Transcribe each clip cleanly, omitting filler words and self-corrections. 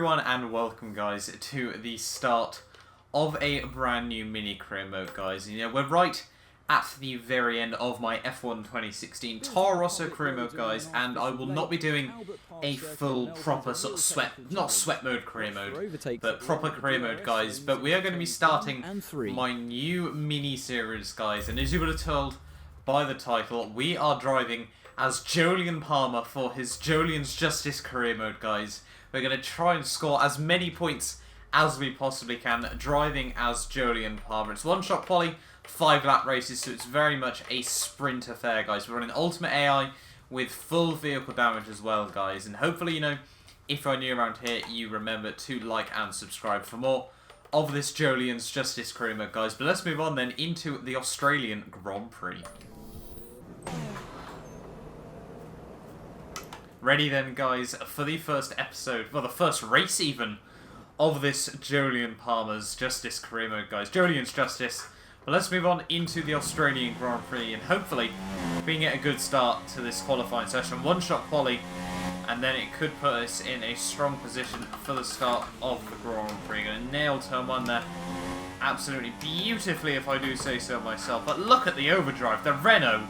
everyone and welcome guys to the start of a brand new mini career mode, guys. You know, we're right at the very end of my F1 2016 Toro Rosso career mode, guys, and I will not be doing a full proper sort of not sweat mode career mode, but proper career mode, guys. But we are going to be starting my new mini series, guys, and as you would have told by the title, we are driving as Jolyon Palmer for his Jolyon's Justice career mode, guys. We're going to try and score as many points as we possibly can, driving as Jolyon Palmer. It's one-shot quali, 5-lap races, so it's very much a sprint affair, guys. We're running Ultimate AI with full vehicle damage as well, guys. And hopefully, you know, if you're new around here, you remember to like and subscribe for more of this Jolyon's Justice career mode, guys. But let's move on then into the Australian Grand Prix. Ready then, guys, for the first episode, well, the first race even, of this Jolyon Palmer's Justice career mode, guys. Jolyon's Justice. But let's move on into the Australian Grand Prix, and hopefully we can get a good start to this qualifying session. One-shot quali, and then it could put us in a strong position for the start of the Grand Prix. Going to nail turn one there absolutely beautifully, if I do say so myself. But look at the overdrive, the Renault.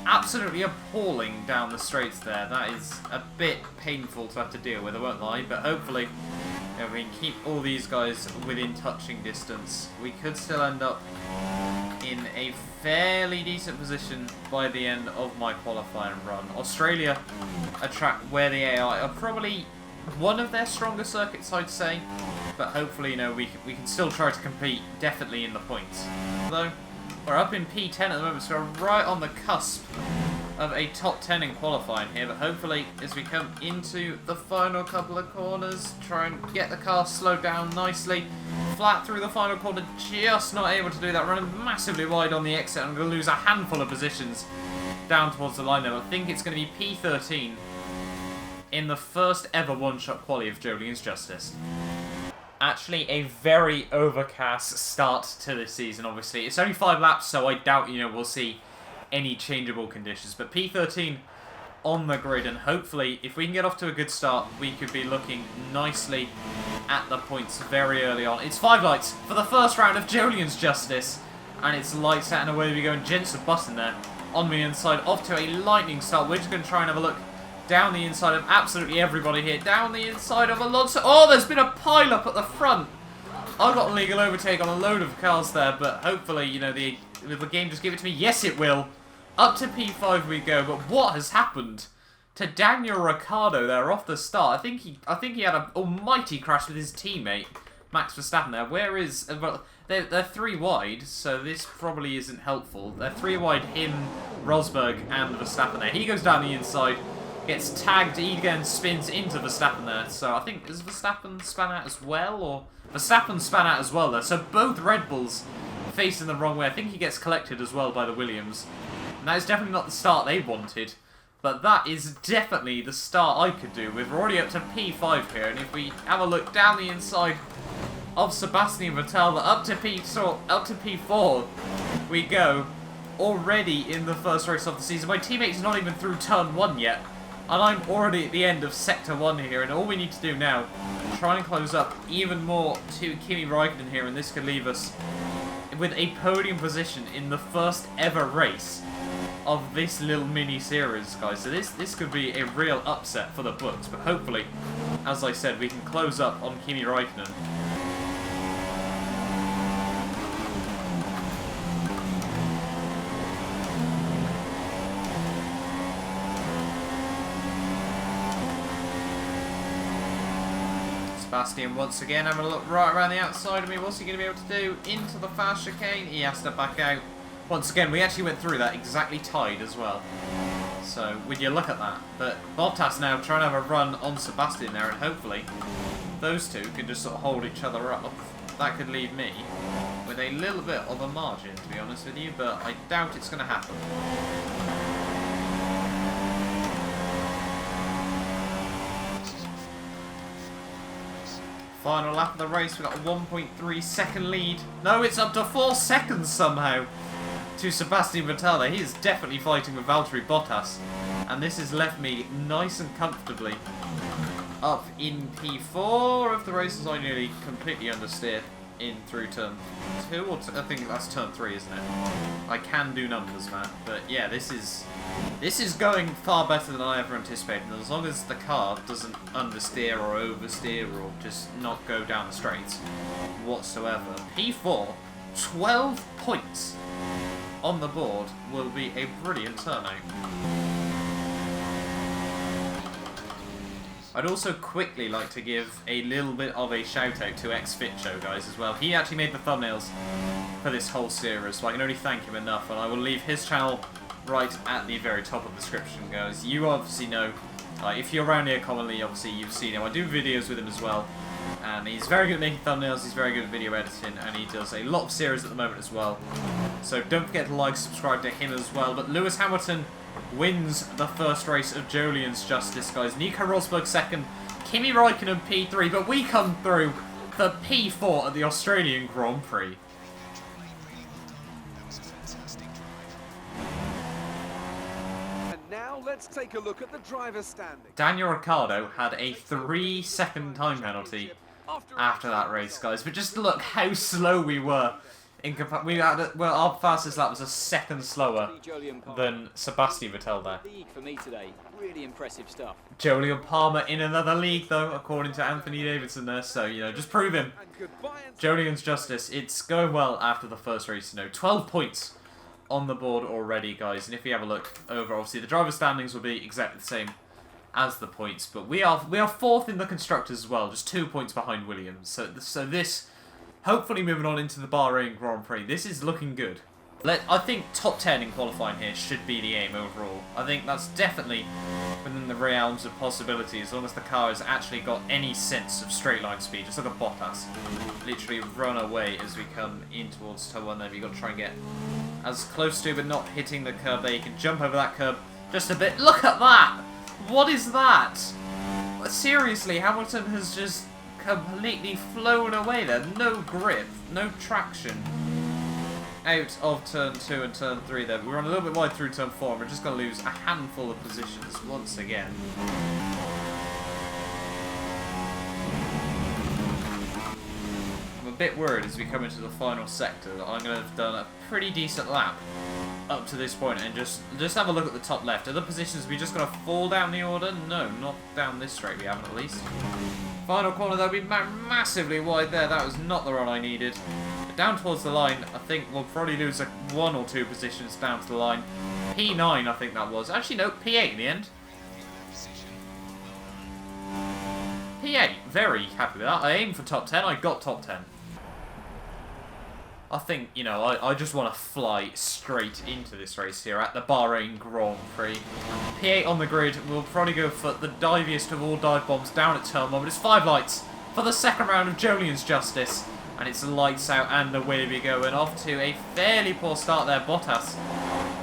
Absolutely appalling down the straights there. That is a bit painful to have to deal with, I won't lie, but hopefully, you know, we can keep all these guys within touching distance. We could still end up in a fairly decent position by the end of my qualifying run. Australia, a track where the AI are probably one of their stronger circuits, I'd say, but hopefully, you know, we can still try to compete definitely in the points. Though we're up in P10 at the moment, so we're right on the cusp of a top 10 in qualifying here, but hopefully as we come into the final couple of corners, try and get the car slowed down nicely. Flat through the final corner, just not able to do that, running massively wide on the exit. I'm going to lose a handful of positions down towards the line there. I think it's going to be P13 in the first ever one-shot quali of Jolyon's Justice. Actually, a very overcast start to this season, obviously. It's only 5 laps, so I doubt, you know, we'll see any changeable conditions. But P13 on the grid, and hopefully, if we can get off to a good start, we could be looking nicely at the points very early on. It's 5 lights for the first round of Jolyon's Justice, and it's lights out and away we go, and Jensen Button there on the inside, off to a lightning start. We're just going to try and have a look down the inside of absolutely everybody here. Down the inside of Alonso. Oh, there's been a pile-up at the front. I got a legal overtake on a load of cars there, but hopefully, you know, the game just give it to me. Yes, it will. Up to P5 we go, but what has happened to Daniel Ricciardo there off the start? I think he had an almighty crash with his teammate, Max Verstappen there. Where is... well, they're 3 wide, so this probably isn't helpful. They're 3 wide, him, Rosberg, and Verstappen there. He goes down the inside. Gets tagged, he again spins into Verstappen there. So I think, is Verstappen span out as well? Or Verstappen span out as well there. So both Red Bulls facing the wrong way. I think he gets collected as well by the Williams. And that is definitely not the start they wanted. But that is definitely the start I could do with. We're already up to P5 here. And if we have a look down the inside of Sebastian Vettel, up to P4 we go. Already in the first race of the season. My teammate's not even through turn 1 yet. And I'm already at the end of Sector 1 here, and all we need to do now is try and close up even more to Kimi Raikkonen here, and this could leave us with a podium position in the first ever race of this little mini-series, guys. So this could be a real upset for the books, but hopefully, as I said, we can close up on Kimi Raikkonen. Sebastian once again having a look right around the outside of me. What's he going to be able to do? Into the fast chicane. He has to back out. Once again, we actually went through that exactly tied as well. So, would you look at that? But Bottas now trying to have a run on Sebastian there, and hopefully those two can just sort of hold each other up. That could leave me with a little bit of a margin, to be honest with you, but I doubt it's going to happen. Final lap of the race, we've got a 1.3 second lead. No, it's up to 4 seconds somehow to Sebastian Vettel. He is definitely fighting with Valtteri Bottas. And this has left me nice and comfortably up in P4 of the races. I nearly completely understeer in through turn 2, or I think that's turn 3, isn't it? I can do numbers, man, but yeah, this is going far better than I ever anticipated. And as long as the car doesn't understeer or oversteer or just not go down the straight whatsoever, P4, 12 points on the board will be a brilliant turnout. I'd also quickly like to give a little bit of a shout out to XFitShow, guys, as well. He actually made the thumbnails for this whole series, so I can only thank him enough, and I will leave his channel right at the very top of the description, guys. You obviously know, if you're around here commonly, obviously you've seen him. I do videos with him as well, and he's very good at making thumbnails, he's very good at video editing, and he does a lot of series at the moment as well. So don't forget to like, subscribe to him as well. But Lewis Hamilton wins the first race of Jolyon's Justice, guys. Nico Rosberg second, Kimi Räikkönen P3, but we come through for P4 at the Australian Grand Prix. And now let's take a look at the driver's standing. Daniel Ricciardo had a 3-second time penalty after that race, guys. But just look how slow we were. Well, our fastest lap was a second slower than Sebastian Vettel there. For me today, really impressive stuff. Jolyon Palmer in another league, though, according to Anthony Davidson there. So, you know, just prove him. Jolyon's Justice, it's going well after the first race, you know. 12 points on the board already, guys. And if you have a look over, obviously, the driver standings will be exactly the same as the points. But we are fourth in the Constructors as well, just 2 points behind Williams. So this... Hopefully moving on into the Bahrain Grand Prix. This is looking good. I think top 10 in qualifying here should be the aim overall. I think that's definitely within the realms of possibility, as long as the car has actually got any sense of straight line speed. Just like a Bottas. Literally run away as we come in towards turn 1 there. You've got to try and get as close to, but not hitting the curb there. You can jump over that curb just a bit. Look at that! What is that? Seriously, Hamilton has just completely flown away there. No grip, no traction. Out of turn 2 and turn 3 there. But we're on a little bit wide through turn 4 and we're just going to lose a handful of positions once again. I'm a bit worried as we come into the final sector that I'm going to have done a pretty decent lap up to this point, and just have a look at the top left. Are the positions we just going to fall down the order? No, not down this straight, we haven't at least. Final corner, that'll be massively wide there. That was not the run I needed. But down towards the line, I think we'll probably lose 1 or 2 positions down to the line. P9, I think that was. Actually, no, P8 in the end. P8, very happy with that. I aimed for top 10, I got top 10. I think, you know, I just want to fly straight into this race here at the Bahrain Grand Prix. P8 on the grid, we'll probably go for the diviest of all dive bombs down at turn 1, but it's 5 lights for the second round of Jolyon's Justice. And it's lights out and away we go, and off to a fairly poor start there. Bottas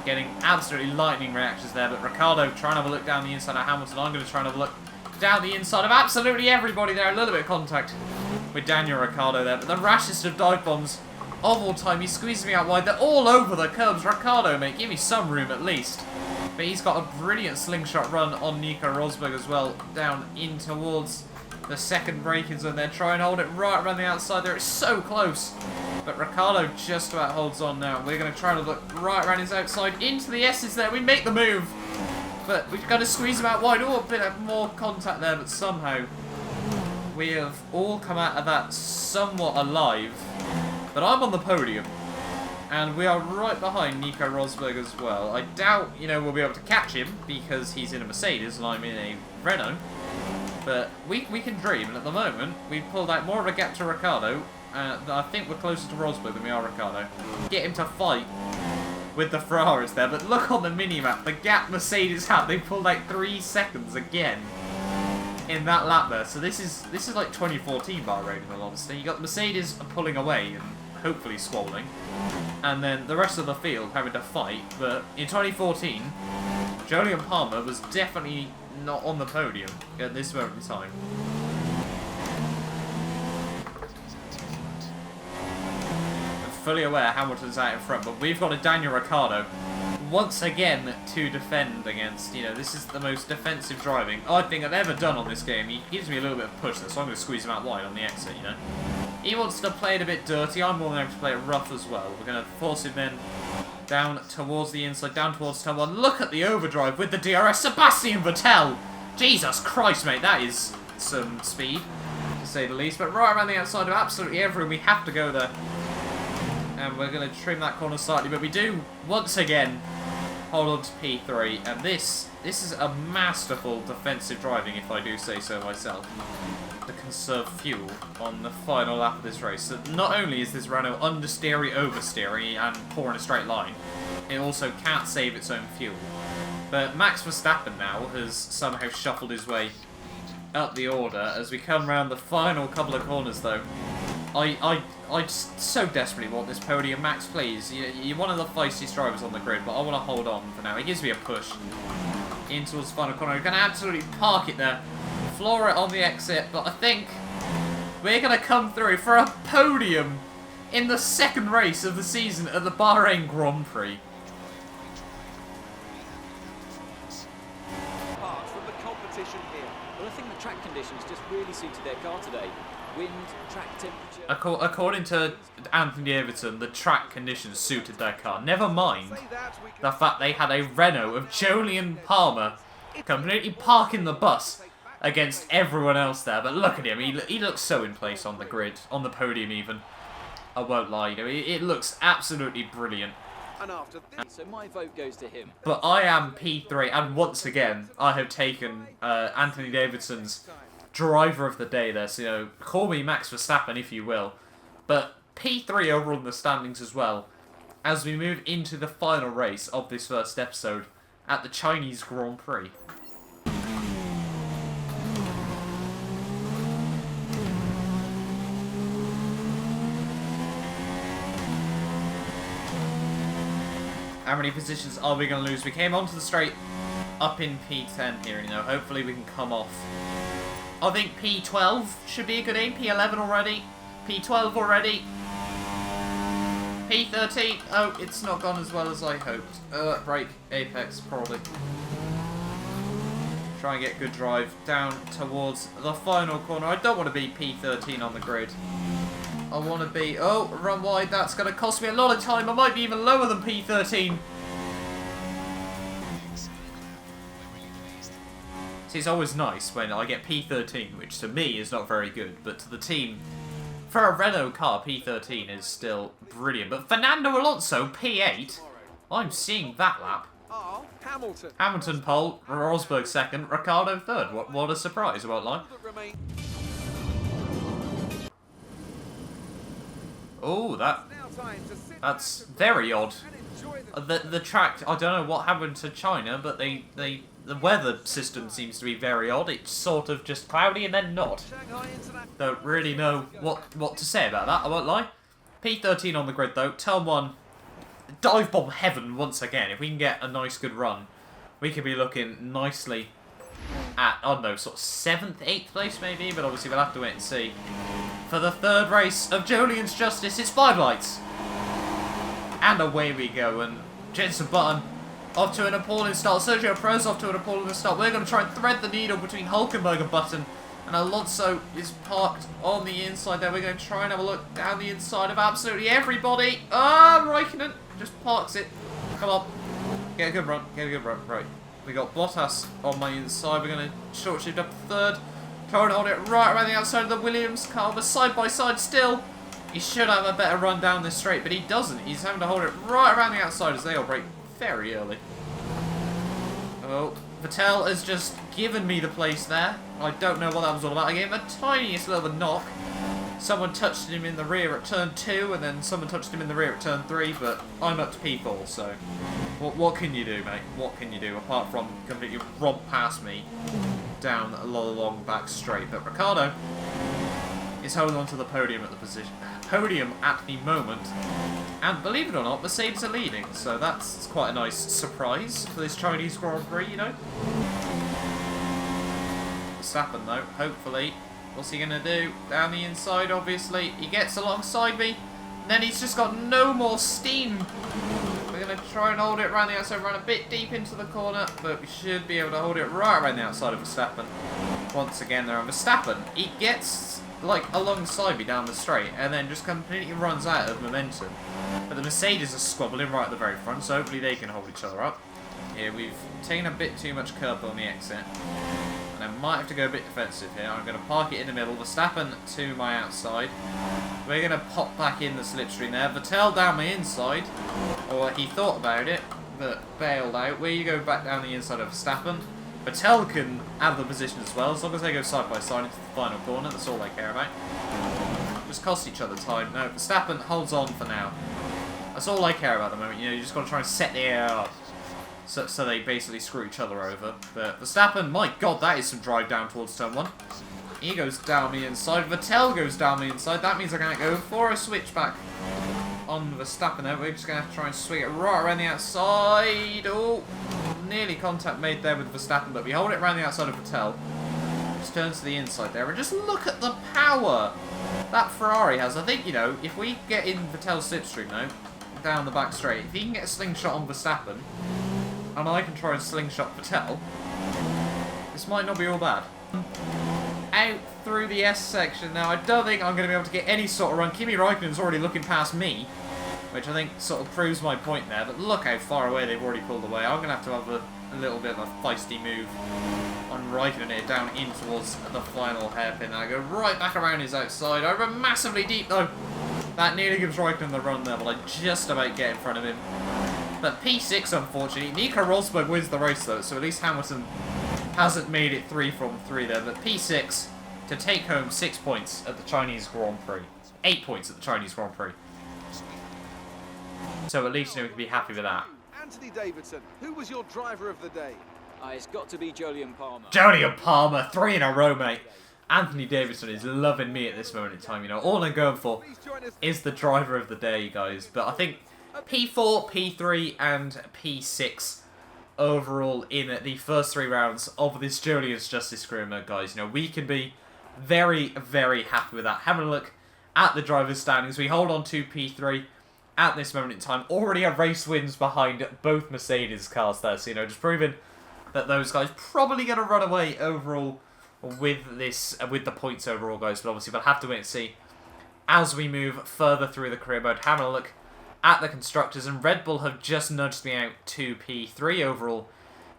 getting absolutely lightning reactions there, but Ricciardo trying to have a look down the inside of Hamilton. I'm going to try and have a look down the inside of absolutely everybody there. A little bit of contact with Daniel Ricciardo there, but the rashest of dive bombs of all time. He squeezed me out wide. They're all over the curbs. Ricciardo, mate, give me some room at least. But he's got a brilliant slingshot run on Nico Rosberg as well, down in towards the second braking zone there. Try and hold it right around the outside there. It's so close. But Ricciardo just about holds on now. We're going to try to look right around his outside into the S's there. We make the move. But we've got to squeeze him out wide. Oh, a bit of more contact there, but somehow we have all come out of that somewhat alive. But I'm on the podium, and we are right behind Nico Rosberg as well. I doubt, you know, we'll be able to catch him because he's in a Mercedes and I'm in a Renault. But we can dream, and at the moment, we've pulled out more of a gap to Ricciardo. I think we're closer to Rosberg than we are Ricciardo. Get him to fight with the Ferraris there, but look on the mini-map, the gap Mercedes had, they pulled out 3 seconds again in that lap there. So this is like 2014 Bahrain, in all honesty. You got Mercedes pulling away and hopefully squalling, and then the rest of the field having to fight. But in 2014, Jolyon Palmer was definitely not on the podium at this moment in time. I'm fully aware Hamilton's out in front, but we've got a Daniel Ricciardo once again to defend against. You know, this is the most defensive driving I think I've ever done on this game. He gives me a little bit of push, though, so I'm going to squeeze him out wide on the exit, you know. He wants to play it a bit dirty. I'm more than happy to play it rough as well. We're going to force him in down towards the inside, down towards turn 1. Look at the overdrive with the DRS. Sebastian Vettel! Jesus Christ, mate, that is some speed, to say the least. But right around the outside of absolutely everyone, we have to go there. And we're going to trim that corner slightly, but we do, once again, hold on to P3. And this is a masterful defensive driving, if I do say so myself, to conserve fuel on the final lap of this race. So not only is this Renault understeery, oversteery, and poor in a straight line, it also can't save its own fuel. But Max Verstappen now has somehow shuffled his way up the order. As we come around the final couple of corners, though, I just so desperately want this podium. Max, please. You're one of the feistiest drivers on the grid, but I want to hold on for now. He gives me a push in towards the final corner. We're going to absolutely park it there, floor it on the exit, but I think we're going to come through for a podium in the second race of the season at the Bahrain Grand Prix. Apart from the competition here. Well, I think the track conditions just really suited their car today. Wind, track temperature... According to Anthony Everton, the track conditions suited their car. Never mind the fact they had a Renault of Jolyon Palmer completely parking the bus against everyone else there. But look at him, he looks so in place on the grid, on the podium even. I won't lie, you know, it looks absolutely brilliant. And after this, So my vote goes to him. But I am P3, and once again, I have taken Anthony Davidson's driver of the day there. So, you know, call me Max Verstappen if you will. But P3 overall in the standings as well, as we move into the final race of this first episode at the Chinese Grand Prix. How many positions are we going to lose? We came onto the straight up in P10 here, you know. Hopefully we can come off. I think P12 should be a good aim. P11 already. P12 already. P13. Oh, it's not gone as well as I hoped. Brake. Apex, probably. Try and get good drive down towards the final corner. I don't want to be P13 on the grid. I want to be... Oh, run wide. That's going to cost me a lot of time. I might be even lower than P13. See, it's always nice when I get P13, which to me is not very good, but to the team, for a Renault car, P13 is still brilliant. But Fernando Alonso, P8. I'm seeing that lap. oh, Hamilton. Hamilton pole, Rosberg second, Ricciardo third. What a surprise, I won't lie. Remain Oh, now time to sit that's back very odd. and enjoy the The track, I don't know what happened to China, but the weather system seems to be very odd. It's sort of just cloudy and then not. Shanghai International. Don't really know what to say about that, I won't lie. P13 on the grid though, turn 1, dive bomb heaven once again. If we can get a nice good run, we could be looking nicely at, I don't know, sort of 7th, 8th place maybe, but obviously we'll have to wait and see. For the third race of Jolyon's Justice, it's 5 lights. And away we go, and Jenson Button off to an appalling start. Sergio Perez off to an appalling start. We're going to try and thread the needle between Hulkenberg and Button. And Alonso is parked on the inside there. We're going to try and have a look down the inside of absolutely everybody. Ah, Raikkonen just parks it. Come on. Get a good run. Get a good run. Right. We got Bottas on my inside. We're going to short shift up third. Trying to hold it right around the outside of the Williams car, but side by side still. He should have a better run down this straight, but he doesn't. He's having to hold it right around the outside as they all break very early. Oh, Vettel has just given me the place there. I don't know what that was all about. I gave him a tiniest little knock. Someone touched him in the rear at turn 2, and then someone touched him in the rear at turn 3, but I'm up to P4, so what can you do, mate? What can you do apart from completely romp past me down a long back straight? But Ricciardo is holding on to the podium at the moment, and believe it or not, Mercedes are leading, so that's quite a nice surprise for this Chinese Grand Prix, you know. Verstappen though, hopefully, what's he gonna do? Down the inside, obviously, he gets alongside me, and then he's just got no more steam. We're going to try and hold it around the outside, run a bit deep into the corner, but we should be able to hold it right around the outside of Verstappen. Once again, there on Verstappen. He gets, like, alongside me down the straight, and then just completely runs out of momentum. But the Mercedes are squabbling right at the very front, so hopefully they can hold each other up. Here, we've taken a bit too much curb on the exit. And I might have to go a bit defensive here. I'm going to park it in the middle. Verstappen to my outside. We're going to pop back in the slipstream there. Vettel down my inside. Or he thought about it, but bailed out. Where you go back down the inside of Verstappen. Vettel can have the position as well, as long as they go side by side into the final corner. That's all I care about. Just cost each other time. No, Verstappen holds on for now. That's all I care about at the moment. You know, you just got to try and set the air up. So they basically screw each other over. But Verstappen, my god, that is some drive down towards turn 1. He goes down the inside. Vettel goes down the inside. That means I can't go for a switchback on Verstappen there. We're just going to have to try and swing it right around the outside. Oh, nearly contact made there with Verstappen, but we hold it around the outside of Vettel. Just turns to the inside there. And just look at the power that Ferrari has. I think, you know, if we get in Vettel's slipstream now, down the back straight, if he can get a slingshot on Verstappen, and I can try and slingshot Vettel, this might not be all bad. Out through the S section now. I don't think I'm going to be able to get any sort of run. Kimi Raikkonen's already looking past me, which I think sort of proves my point there. But look how far away they've already pulled away. I'm going to have a little bit of a feisty move on Raikkonen here, down in towards the final hairpin. I go right back around his outside. Over massively deep though. That nearly gives Raikkonen the run there, but I just about get in front of him. But P6, unfortunately. Nico Rosberg wins the race, though, so at least Hamilton hasn't made it 3 from 3 there. But P6 to take home 6 points at the Chinese Grand Prix. 8 points at the Chinese Grand Prix. So at least, you know, we can be happy with that. Anthony Davidson, who was your driver of the day? It's got to be Jolyon Palmer. Jolyon Palmer, 3 in a row, mate. Anthony Davidson is loving me at this moment in time. You know, all I'm going for is the driver of the day, guys. But I think P4, P3, and P6 overall in the first 3 rounds of this Jolyon's Justice Career Mode, guys. You know, we can be very, very happy with that. Having a look at the driver's standings, we hold on to P3 at this moment in time. Already a race wins behind both Mercedes cars there, so, you know, just proving that those guys probably going to run away overall with this, with the points overall, guys. But obviously, we'll have to wait and see as we move further through the career mode. Having a look at the constructors, and Red Bull have just nudged me out to P3 overall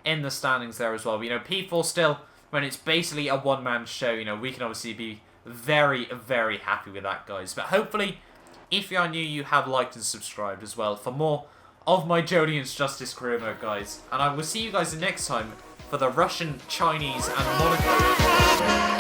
in the standings there as well. But, you know, P4 still, when it's basically a one-man show, you know, we can obviously be very, very happy with that, guys. But hopefully, if you are new, you have liked and subscribed as well for more of my Jolyon's Justice Career Mode, guys. And I will see you guys next time for the Russian, Chinese, and Monaco.